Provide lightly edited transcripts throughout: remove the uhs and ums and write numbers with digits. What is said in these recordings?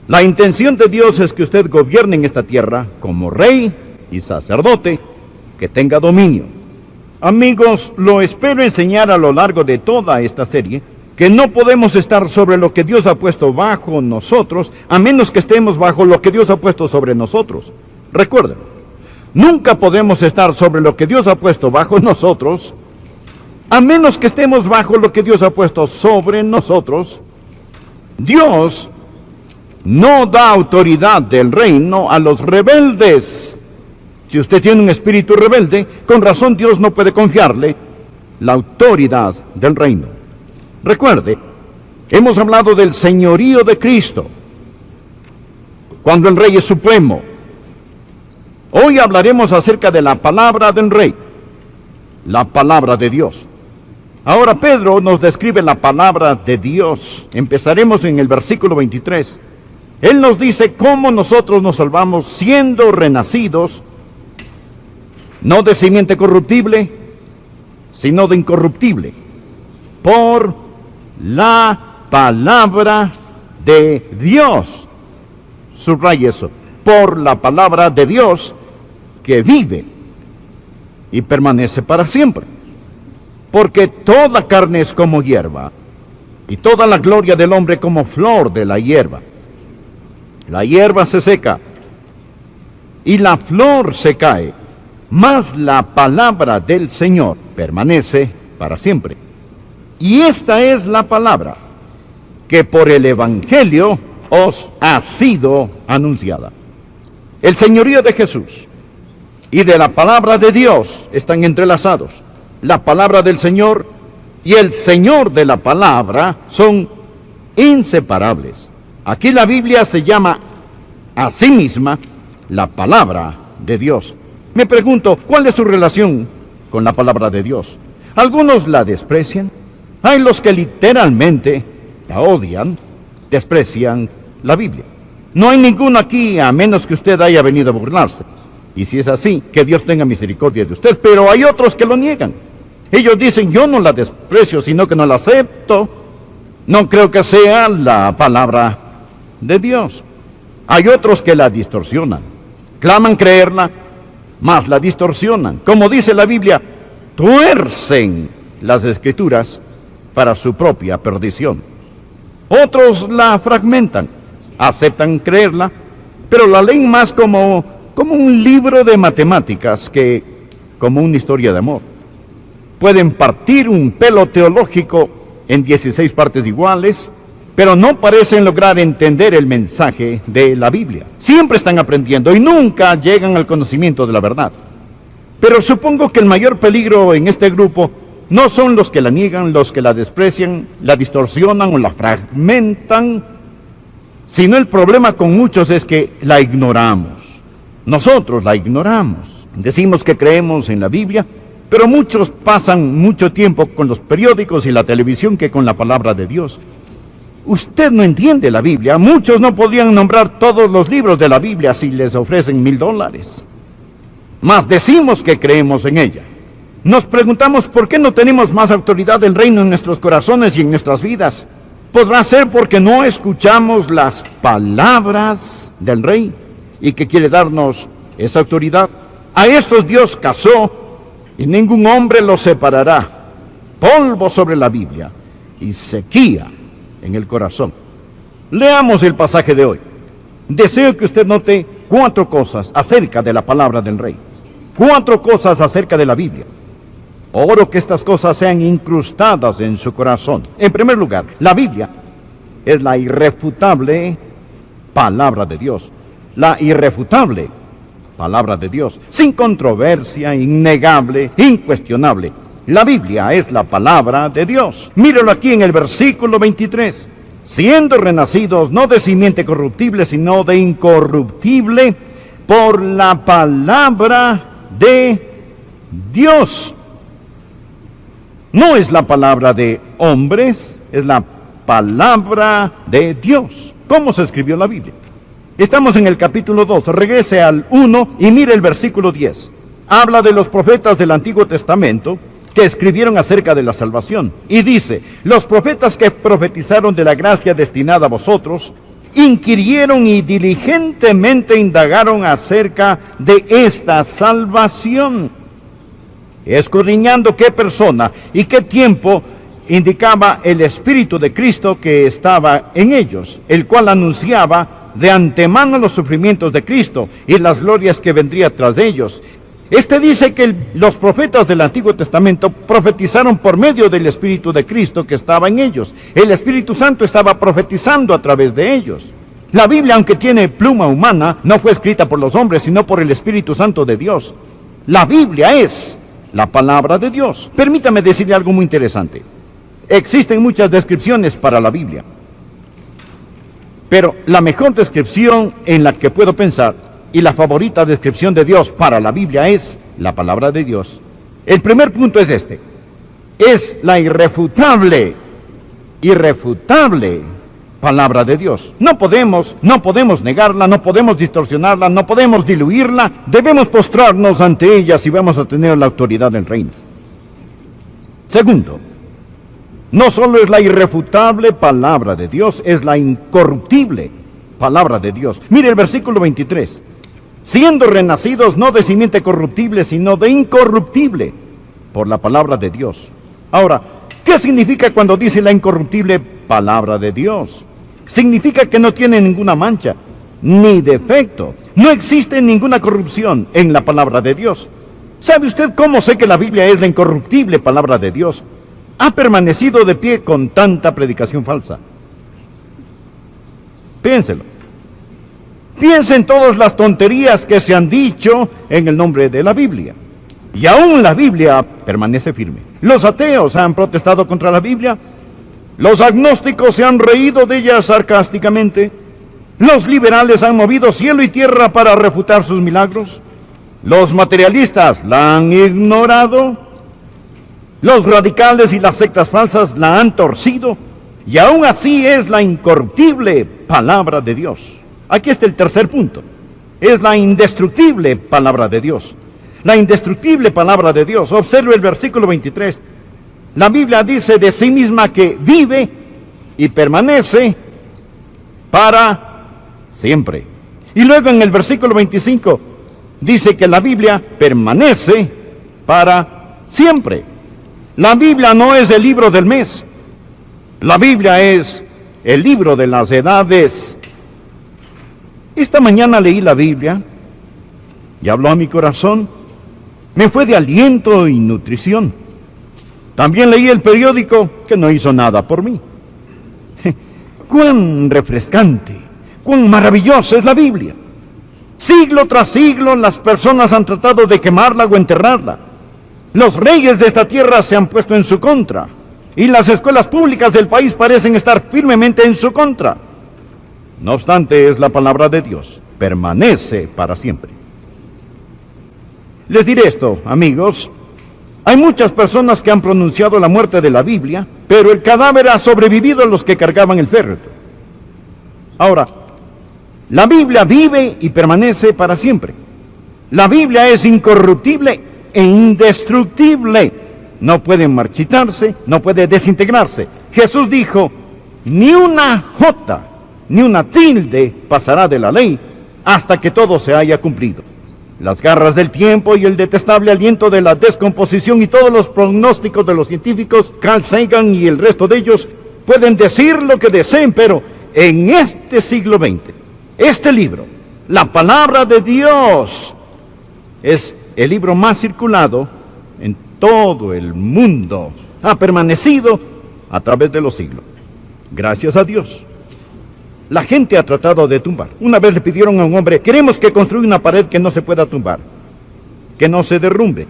La intención de Dios es que usted gobierne en esta tierra como rey y sacerdote, que tenga dominio. Amigos, lo espero enseñar a lo largo de toda esta serie, que no podemos estar sobre lo que Dios ha puesto bajo nosotros, a menos que estemos bajo lo que Dios ha puesto sobre nosotros. Recuerden, nunca podemos estar sobre lo que Dios ha puesto bajo nosotros, a menos que estemos bajo lo que Dios ha puesto sobre nosotros. Dios no da autoridad del reino a los rebeldes. Si usted tiene un espíritu rebelde, con razón Dios no puede confiarle la autoridad del reino. Recuerde, hemos hablado del señorío de Cristo, cuando el rey es supremo. Hoy hablaremos acerca de la palabra del rey, la palabra de Dios. Ahora Pedro nos describe la palabra de Dios. Empezaremos en el versículo 23. Él nos dice cómo nosotros nos salvamos siendo renacidos, no de simiente corruptible, sino de incorruptible, por la palabra de Dios. Subraya eso, por la palabra de Dios que vive y permanece para siempre. Porque toda carne es como hierba, y toda la gloria del hombre como flor de la hierba. La hierba se seca, y la flor se cae, mas la palabra del Señor permanece para siempre. Y esta es la palabra que por el Evangelio os ha sido anunciada. El señorío de Jesús y de la palabra de Dios están entrelazados. La palabra del Señor y el Señor de la palabra son inseparables. Aquí la Biblia se llama a sí misma la palabra de Dios. Me pregunto, ¿cuál es su relación con la palabra de Dios? Algunos la desprecian. Hay los que literalmente la odian, desprecian la Biblia. No hay ninguno aquí, a menos que usted haya venido a burlarse. Y si es así, que Dios tenga misericordia de usted. Pero hay otros que lo niegan. Ellos dicen, yo no la desprecio, sino que no la acepto. No creo que sea la palabra de Dios. Hay otros que la distorsionan. Claman creerla, mas la distorsionan. Como dice la Biblia, tuercen las Escrituras para su propia perdición. Otros la fragmentan, aceptan creerla, pero la leen más como un libro de matemáticas que como una historia de amor. Pueden partir un pelo teológico en 16 partes iguales, pero no parecen lograr entender el mensaje de la Biblia. Siempre están aprendiendo y nunca llegan al conocimiento de la verdad. Pero supongo que el mayor peligro en este grupo no son los que la niegan, los que la desprecian, la distorsionan o la fragmentan, sino el problema con muchos es que la ignoramos. Nosotros la ignoramos. Decimos que creemos en la Biblia, pero muchos pasan mucho tiempo con los periódicos y la televisión que con la palabra de Dios. Usted no entiende la Biblia. Muchos no podrían nombrar todos los libros de la Biblia si les ofrecen $1000. Mas decimos que creemos en ella. Nos preguntamos por qué no tenemos más autoridad del reino en nuestros corazones y en nuestras vidas. ¿Podrá ser porque no escuchamos las palabras del rey y que quiere darnos esa autoridad? A estos Dios casó y ningún hombre los separará. Polvo sobre la Biblia y sequía en el corazón. Leamos el pasaje de hoy. Deseo que usted note 4 cosas acerca de la palabra del rey. 4 cosas acerca de la Biblia. Oro que estas cosas sean incrustadas en su corazón. En primer lugar, la Biblia es la irrefutable palabra de Dios. La irrefutable palabra de Dios. Sin controversia, innegable, incuestionable. La Biblia es la palabra de Dios. Míralo aquí en el versículo 23. Siendo renacidos no de simiente corruptible, sino de incorruptible, por la palabra de Dios. No es la palabra de hombres, es la palabra de Dios. ¿Cómo se escribió la Biblia? Estamos en el capítulo 2, regrese al 1 y mire el versículo 10. Habla de los profetas del Antiguo Testamento que escribieron acerca de la salvación. Y dice, los profetas que profetizaron de la gracia destinada a vosotros, inquirieron y diligentemente indagaron acerca de esta salvación, escudriñando qué persona y qué tiempo indicaba el Espíritu de Cristo que estaba en ellos, el cual anunciaba de antemano los sufrimientos de Cristo y las glorias que vendría tras ellos. Este dice que los profetas del Antiguo Testamento profetizaron por medio del Espíritu de Cristo que estaba en ellos. El Espíritu Santo estaba profetizando a través de ellos. La Biblia, aunque tiene pluma humana, no fue escrita por los hombres, sino por el Espíritu Santo de Dios. La Biblia es la palabra de Dios. Permítame decirle algo muy interesante. Existen muchas descripciones para la Biblia, pero la mejor descripción en la que puedo pensar y la favorita descripción de Dios para la Biblia es la palabra de Dios. El primer punto es este: es la irrefutable palabra de Dios. No podemos negarla, no podemos distorsionarla, no podemos diluirla. Debemos postrarnos ante ella si vamos a tener la autoridad del reino. Segundo, no solo es la irrefutable palabra de Dios, es la incorruptible palabra de Dios. Mire el versículo 23. Siendo renacidos no de simiente corruptible, sino de incorruptible, por la palabra de Dios. Ahora, ¿qué significa cuando dice la incorruptible palabra de Dios? Significa que no tiene ninguna mancha, ni defecto. No existe ninguna corrupción en la palabra de Dios. ¿Sabe usted cómo sé que la Biblia es la incorruptible palabra de Dios? Ha permanecido de pie con tanta predicación falsa. Piénselo. Piensa en todas las tonterías que se han dicho en el nombre de la Biblia. Y aún la Biblia permanece firme. Los ateos han protestado contra la Biblia. Los agnósticos se han reído de ella sarcásticamente. Los liberales han movido cielo y tierra para refutar sus milagros. Los materialistas la han ignorado. Los radicales y las sectas falsas la han torcido. Y aún así es la incorruptible palabra de Dios. Aquí está el tercer punto. Es la indestructible palabra de Dios. La indestructible palabra de Dios. Observe el versículo 23. La Biblia dice de sí misma que vive y permanece para siempre. Y luego en el versículo 25 dice que la Biblia permanece para siempre. La Biblia no es el libro del mes. La Biblia es el libro de las edades. Esta mañana leí la Biblia y habló a mi corazón. Me fue de aliento y nutrición. También leí el periódico que no hizo nada por mí. Cuán refrescante, cuán maravillosa es la Biblia. Siglo tras siglo las personas han tratado de quemarla o enterrarla. Los reyes de esta tierra se han puesto en su contra y las escuelas públicas del país parecen estar firmemente en su contra. No obstante, es la palabra de Dios, permanece para siempre. Les diré esto, amigos. Hay muchas personas que han pronunciado la muerte de la Biblia, pero el cadáver ha sobrevivido a los que cargaban el féretro. Ahora, la Biblia vive y permanece para siempre. La Biblia es incorruptible e indestructible. No puede marchitarse, no puede desintegrarse. Jesús dijo, ni una jota, ni una tilde pasará de la ley hasta que todo se haya cumplido. Las garras del tiempo y el detestable aliento de la descomposición y todos los pronósticos de los científicos, Carl Sagan y el resto de ellos, pueden decir lo que deseen, pero en este siglo XX, este libro, la palabra de Dios, es el libro más circulado en todo el mundo. Ha permanecido a través de los siglos. Gracias a Dios. La gente ha tratado de tumbar. Una vez le pidieron a un hombre, queremos que construya una pared que no se pueda tumbar, que no se derrumbe.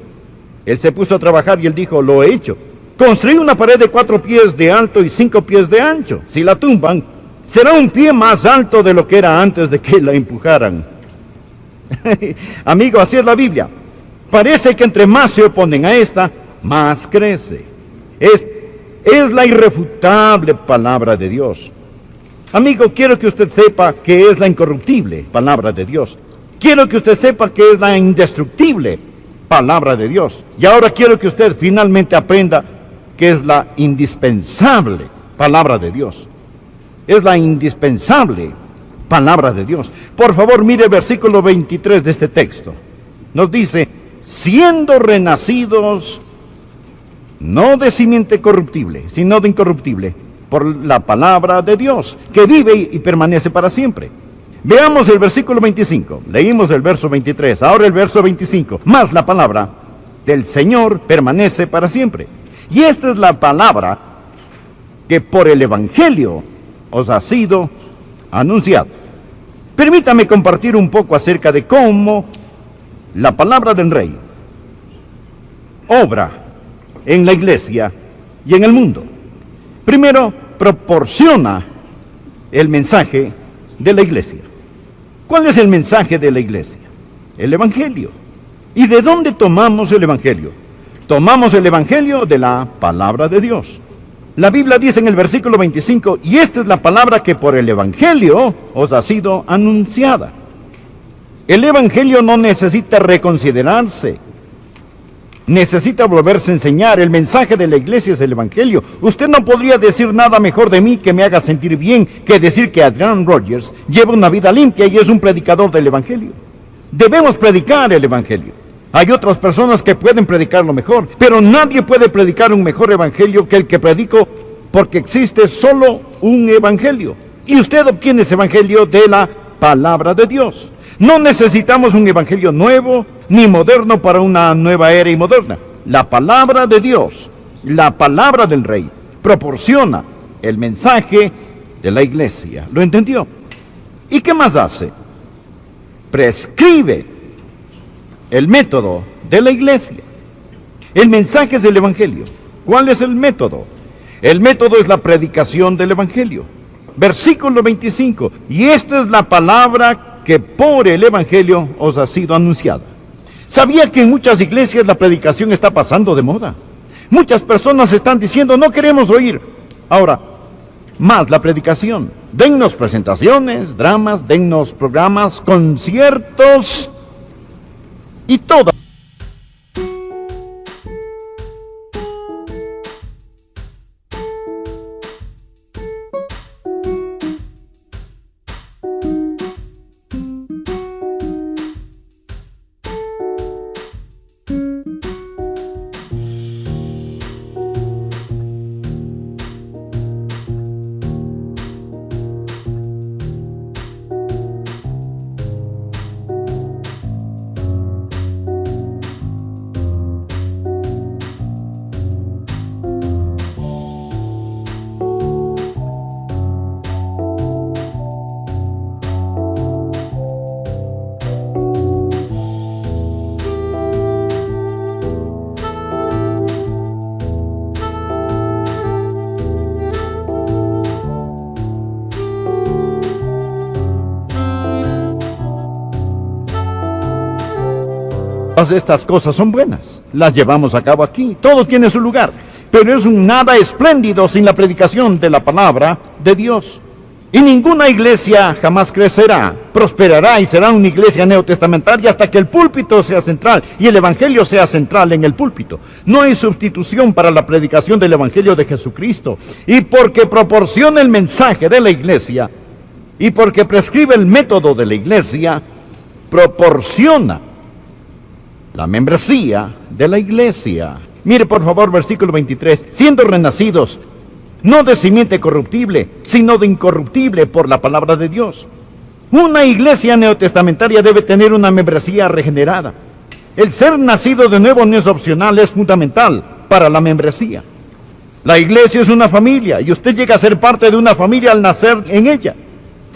Él se puso a trabajar y él dijo, lo he hecho. Construí una pared de 4 pies de alto y 5 pies de ancho. Si la tumban, será un pie más alto de lo que era antes de que la empujaran. Amigo, así es la Biblia. Parece que entre más se oponen a esta, más crece. Es la irrefutable palabra de Dios. Amigo, quiero que usted sepa que es la incorruptible palabra de Dios. Quiero que usted sepa que es la indestructible palabra de Dios. Y ahora quiero que usted finalmente aprenda que es la indispensable palabra de Dios. Es la indispensable palabra de Dios. Por favor, mire el versículo 23 de este texto. Nos dice, siendo renacidos no de simiente corruptible, sino de incorruptible, por la palabra de Dios, que vive y permanece para siempre. Veamos el versículo 25. Leímos el verso 23, ahora el verso 25. Más la palabra del Señor permanece para siempre. Y esta es la palabra que por el Evangelio os ha sido anunciado. Permítame compartir un poco acerca de cómo la palabra del Rey obra en la iglesia y en el mundo. Primero, proporciona el mensaje de la iglesia. ¿Cuál es el mensaje de la iglesia? El Evangelio. ¿Y de dónde tomamos el Evangelio? Tomamos el Evangelio de la palabra de Dios. La Biblia dice en el versículo 25, y esta es la palabra que por el Evangelio os ha sido anunciada. El Evangelio no necesita reconsiderarse, necesita volverse a enseñar. El mensaje de la iglesia es el Evangelio. Usted no podría decir nada mejor de mí que me haga sentir bien que decir que Adrian Rogers lleva una vida limpia y es un predicador del Evangelio. Debemos predicar el Evangelio. Hay otras personas que pueden predicarlo mejor, pero nadie puede predicar un mejor evangelio que el que predico, porque existe solo un evangelio. Y usted obtiene ese evangelio de la palabra de Dios. No necesitamos un evangelio nuevo ni moderno para una nueva era y moderna. La palabra de Dios, la palabra del Rey, proporciona el mensaje de la iglesia. ¿Lo entendió? ¿Y qué más hace? Prescribe el método de la iglesia. El mensaje es el Evangelio. ¿Cuál es el método? El método es la predicación del Evangelio. Versículo 25. Y esta es la palabra que por el Evangelio os ha sido anunciada. ¿Sabía que en muchas iglesias la predicación está pasando de moda? Muchas personas están diciendo, no queremos oír ahora más la predicación. Dennos presentaciones, dramas, dennos programas, conciertos y todo. Todas estas cosas son buenas, las llevamos a cabo aquí, todo tiene su lugar, pero es un nada espléndido sin la predicación de la palabra de Dios. Y ninguna iglesia jamás crecerá, prosperará y será una iglesia neotestamentaria hasta que el púlpito sea central y el evangelio sea central en el púlpito. No hay sustitución para la predicación del evangelio de Jesucristo. Y porque proporciona el mensaje de la iglesia y porque prescribe el método de la iglesia, proporciona la membresía de la iglesia. Mire por favor versículo 23. Siendo renacidos, no de simiente corruptible, sino de incorruptible por la palabra de Dios. Una iglesia neotestamentaria debe tener una membresía regenerada. El ser nacido de nuevo no es opcional, es fundamental para la membresía. La iglesia es una familia y usted llega a ser parte de una familia al nacer en ella.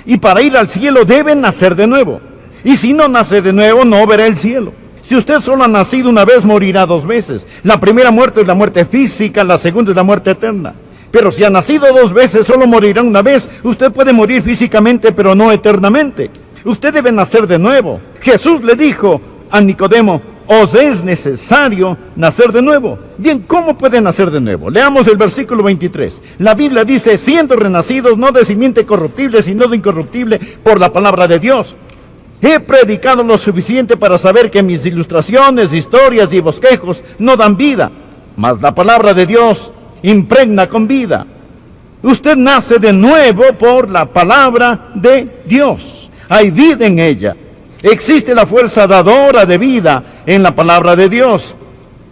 Y para ir al cielo debe nacer de nuevo. Y si no nace de nuevo, no verá el cielo. Si usted solo ha nacido una vez, morirá dos veces. La primera muerte es la muerte física, la segunda es la muerte eterna. Pero si ha nacido dos veces, solo morirá una vez. Usted puede morir físicamente, pero no eternamente. Usted debe nacer de nuevo. Jesús le dijo a Nicodemo, os es necesario nacer de nuevo. Bien, ¿cómo puede nacer de nuevo? Leamos el versículo 23. La Biblia dice, siendo renacidos no de simiente corruptible, sino de incorruptible por la palabra de Dios. He predicado lo suficiente para saber que mis ilustraciones, historias y bosquejos no dan vida, mas la palabra de Dios impregna con vida. Usted nace de nuevo por la palabra de Dios. Hay vida en ella. Existe la fuerza dadora de vida en la palabra de Dios.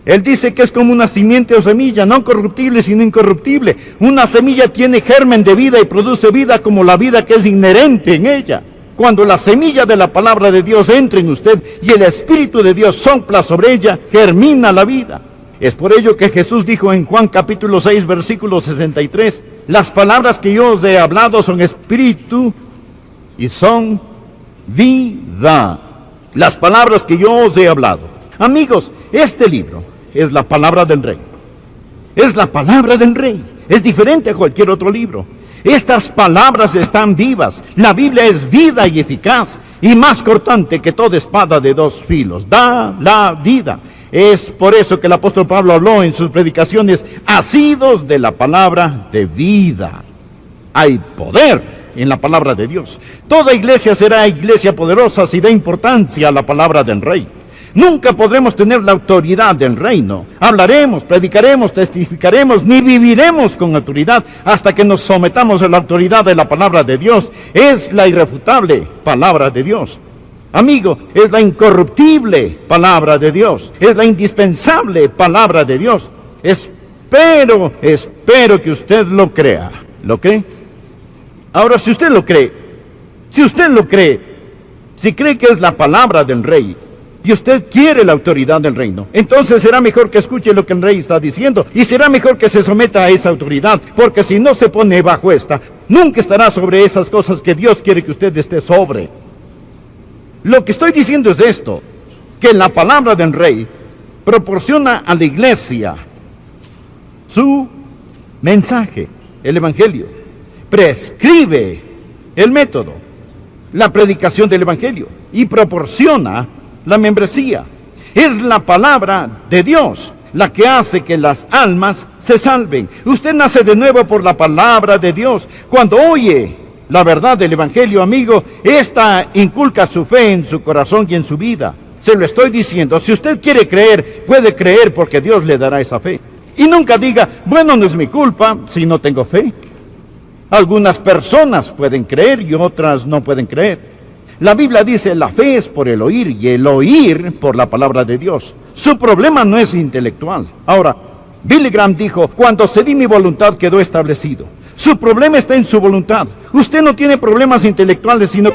Él dice que es como una simiente o semilla, no corruptible sino incorruptible. Una semilla tiene germen de vida y produce vida como la vida que es inherente en ella. Cuando la semilla de la palabra de Dios entra en usted y el Espíritu de Dios sopla sobre ella, germina la vida. Es por ello que Jesús dijo en Juan capítulo 6, versículo 63, las palabras que yo os he hablado son espíritu y son vida. Las palabras que yo os he hablado. Amigos, este libro es la palabra del Rey. Es la palabra del Rey. Es diferente a cualquier otro libro. Estas palabras están vivas. La Biblia es vida y eficaz y más cortante que toda espada de dos filos. Da la vida. Es por eso que el apóstol Pablo habló en sus predicaciones, asidos de la palabra de vida. Hay poder en la palabra de Dios. Toda iglesia será iglesia poderosa si da importancia a la palabra del Rey. Nunca podremos tener la autoridad del reino. Hablaremos, predicaremos, testificaremos, ni viviremos con autoridad hasta que nos sometamos a la autoridad de la palabra de Dios. Es la irrefutable palabra de Dios. Amigo, es la incorruptible palabra de Dios. Es la indispensable palabra de Dios. Espero que usted lo crea. ¿Lo cree? Ahora, si usted lo cree, si cree que es la palabra del Rey, y usted quiere la autoridad del reino, entonces será mejor que escuche lo que el Rey está diciendo, y será mejor que se someta a esa autoridad, porque si no se pone bajo esta, nunca estará sobre esas cosas que Dios quiere que usted esté sobre. Lo que estoy diciendo es esto, que la palabra del Rey proporciona a la iglesia su mensaje, el Evangelio, prescribe el método, la predicación del Evangelio, y proporciona la membresía. Es la palabra de Dios la que hace que las almas se salven. Usted nace de nuevo por la palabra de Dios. Cuando oye la verdad del Evangelio, amigo, esta inculca su fe en su corazón y en su vida. Se lo estoy diciendo, si usted quiere creer, puede creer porque Dios le dará esa fe. Y nunca diga, bueno, no es mi culpa si no tengo fe. Algunas personas pueden creer y otras no pueden creer. La Biblia dice, la fe es por el oír y el oír por la palabra de Dios. Su problema no es intelectual. Ahora, Billy Graham dijo, cuando cedí mi voluntad quedó establecido. Su problema está en su voluntad. Usted no tiene problemas intelectuales, sino...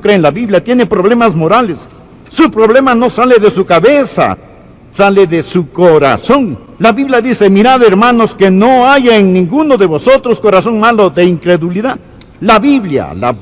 cree en la Biblia, tiene problemas morales. Su problema no sale de su cabeza, sale de su corazón. La Biblia dice, mirad hermanos, que no haya en ninguno de vosotros corazón malo de incredulidad. La Biblia, la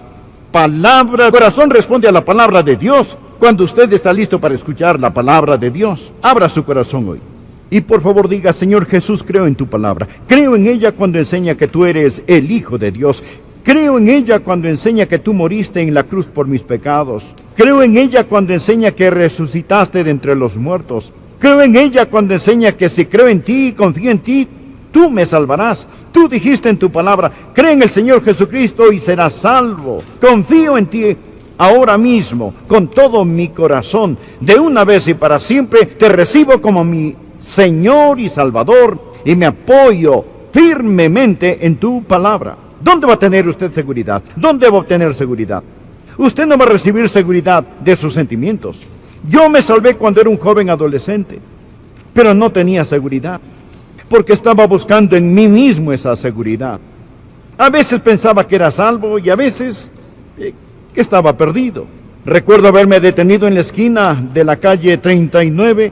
palabra, el corazón responde a la palabra de Dios. Cuando usted está listo para escuchar la palabra de Dios, abra su corazón hoy. Y por favor diga, Señor Jesús, creo en tu palabra. Creo en ella cuando enseña que tú eres el Hijo de Dios. Creo en ella cuando enseña que tú moriste en la cruz por mis pecados. Creo en ella cuando enseña que resucitaste de entre los muertos. Creo en ella cuando enseña que si creo en ti y confío en ti, tú me salvarás. Tú dijiste en tu palabra, cree en el Señor Jesucristo y serás salvo. Confío en ti ahora mismo, con todo mi corazón. De una vez y para siempre te recibo como mi Señor y Salvador y me apoyo firmemente en tu palabra. ¿Dónde va a tener usted seguridad? ¿Dónde va a obtener seguridad? Usted no va a recibir seguridad de sus sentimientos. Yo me salvé cuando era un joven adolescente, pero no tenía seguridad, porque estaba buscando en mí mismo esa seguridad. A veces pensaba que era salvo y a veces que estaba perdido. Recuerdo haberme detenido en la esquina de la calle 39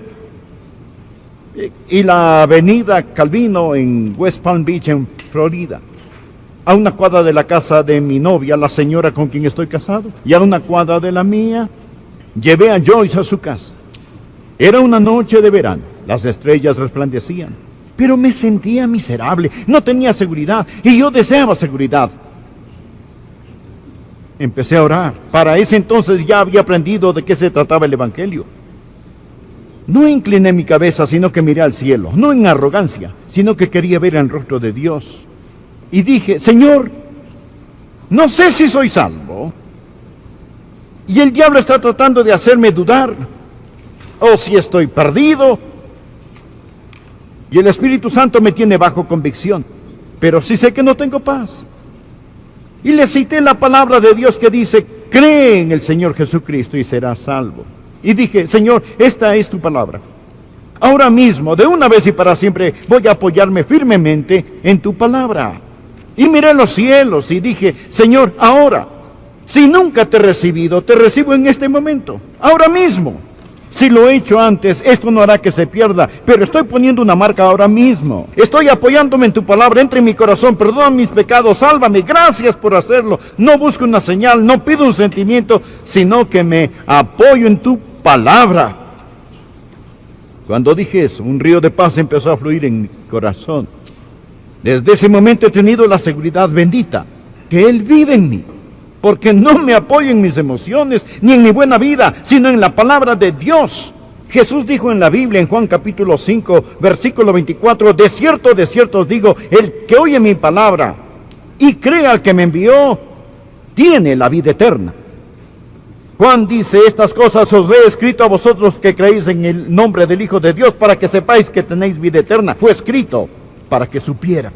y la avenida Calvino en West Palm Beach, en Florida. A una cuadra de la casa de mi novia, la señora con quien estoy casado, y a una cuadra de la mía. Llevé a Joyce a su casa. Era una noche de verano, las estrellas resplandecían, pero me sentía miserable, no tenía seguridad, y yo deseaba seguridad. Empecé a orar. Para ese entonces ya había aprendido de qué se trataba el Evangelio. No incliné mi cabeza, sino que miré al cielo, no en arrogancia, sino que quería ver el rostro de Dios. Y dije, Señor, no sé si soy salvo, y el diablo está tratando de hacerme dudar, o si estoy perdido, y el Espíritu Santo me tiene bajo convicción, pero sí sé que no tengo paz. Y le cité la palabra de Dios que dice, cree en el Señor Jesucristo y serás salvo. Y dije, Señor, esta es tu palabra. Ahora mismo, de una vez y para siempre, voy a apoyarme firmemente en tu palabra. Y miré los cielos y dije, Señor, ahora, si nunca te he recibido, te recibo en este momento, ahora mismo. Si lo he hecho antes, esto no hará que se pierda, pero estoy poniendo una marca ahora mismo. Estoy apoyándome en tu palabra, entra en mi corazón, perdona mis pecados, sálvame, gracias por hacerlo. No busco una señal, no pido un sentimiento, sino que me apoyo en tu palabra. Cuando dije eso, un río de paz empezó a fluir en mi corazón. Desde ese momento he tenido la seguridad bendita, que Él vive en mí. Porque no me apoyo en mis emociones, ni en mi buena vida, sino en la palabra de Dios. Jesús dijo en la Biblia, en Juan capítulo 5, versículo 24, de cierto os digo, el que oye mi palabra y cree al que me envió, tiene la vida eterna. Juan dice, estas cosas os he escrito a vosotros que creéis en el nombre del Hijo de Dios, para que sepáis que tenéis vida eterna. Fue escrito para que supiera.